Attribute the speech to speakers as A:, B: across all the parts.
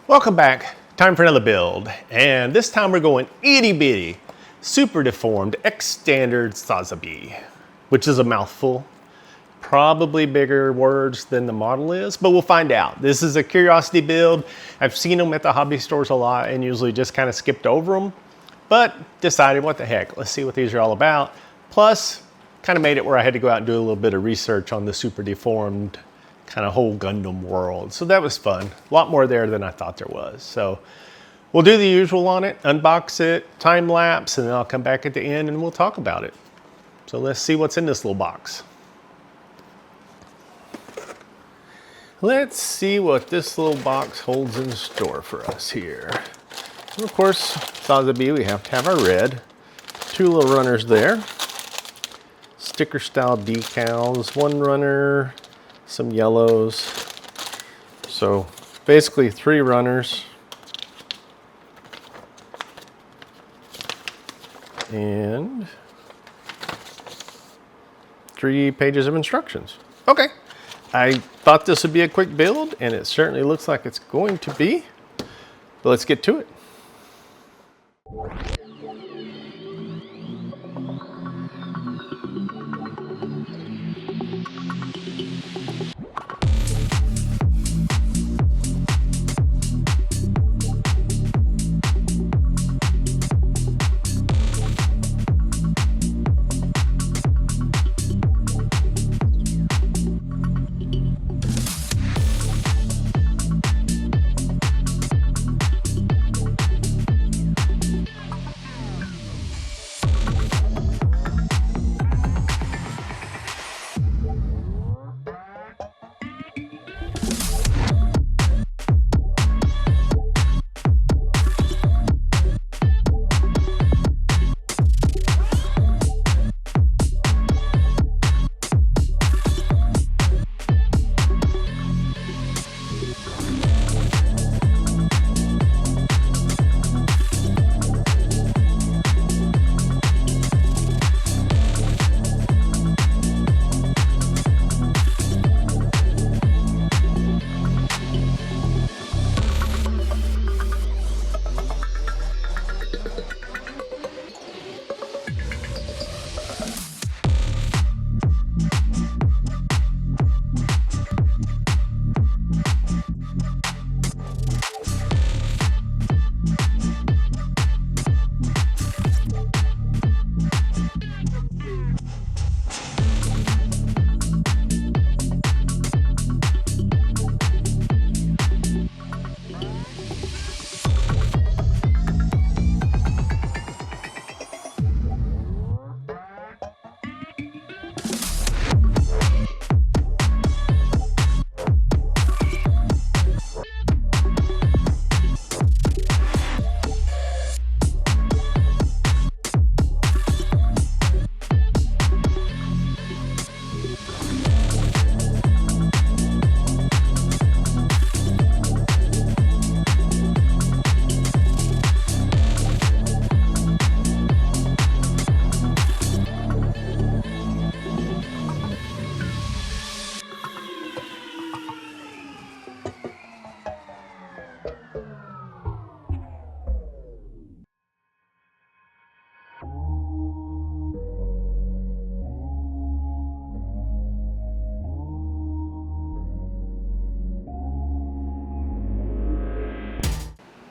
A: Welcome back. Time for another build. And this time we're going itty bitty, super deformed X standard Sazabi, which is a mouthful. Probably bigger words than the model is, but we'll find out. This is a curiosity build. I've seen them at the hobby stores a lot and usually just kind of skipped over them, but decided what the heck, let's see what these are all about. Plus, kind of made it where I had to go out and do a little bit of research on the super deformed kind of whole Gundam world. So that was fun. A lot more there than I thought there was. So we'll do the usual on it, unbox it, time lapse, and then I'll come back at the end and we'll talk about it. So let's see what's in this little box. Let's see what this little box holds in store for us here. And of course, Sazabi, we have to have our red. Two little runners there. Sticker style decals, one runner, some yellows. So basically 3 runners. And 3 pages of instructions. Okay. I thought this would be a quick build, and it certainly looks like it's going to be. But let's get to it.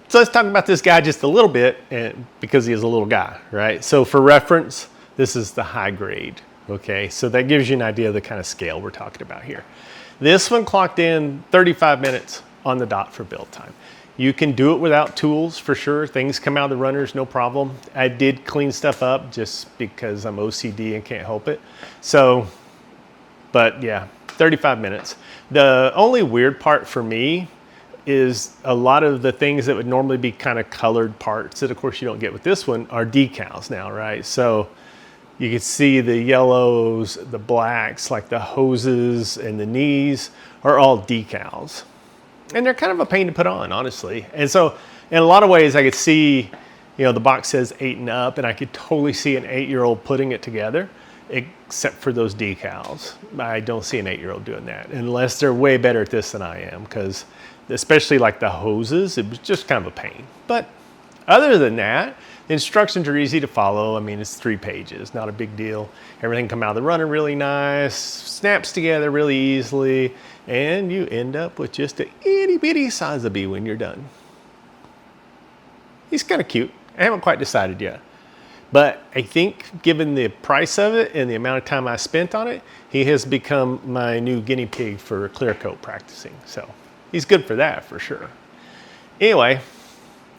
A: So let's talk about this guy just a little bit, because he is a little guy, right? So for reference, this is the high grade, okay? So that gives you an idea of the kind of scale we're talking about here. This one clocked in 35 minutes on the dot for build time. You can do it without tools for sure. Things come out of the runners, no problem. I did clean stuff up just because I'm OCD and can't help it. So, but yeah, 35 minutes. The only weird part for me is a lot of the things that would normally be kind of colored parts that of course you don't get with this one are decals now, right? So you can see the yellows, the blacks, like the hoses and the knees are all decals. And they're kind of a pain to put on, honestly. And so in a lot of ways I could see, you know, the box says 8 and up, and I could totally see an 8-year-old putting it together. except for those decals. I don't see an 8-year-old doing that unless they're way better at this than I am, because especially like the hoses, it was just kind of a pain. But other than that, the instructions are easy to follow. I mean, it's 3 pages, not a big deal. Everything come out of the runner really nice, snaps together really easily, and you end up with just a itty bitty Sazabi when you're done. He's kind of cute. I haven't quite decided yet. But I think given the price of it and the amount of time I spent on it, he has become my new guinea pig for clear coat practicing. So he's good for that for sure. Anyway,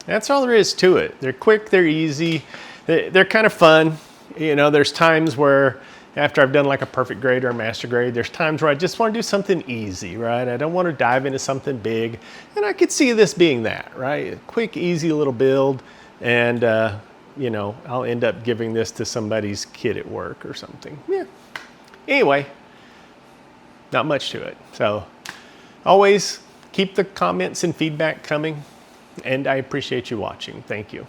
A: that's all there is to it. They're quick, they're easy, they're kind of fun. You know, there's times where after I've done like a perfect grade or a master grade, there's times where I just want to do something easy, right? I don't want to dive into something big. And I could see this being that, right? A quick, easy little build. And, you know, I'll end up giving this to somebody's kid at work or something. Yeah. Anyway, not much to it. So always keep the comments and feedback coming. And I appreciate you watching. Thank you.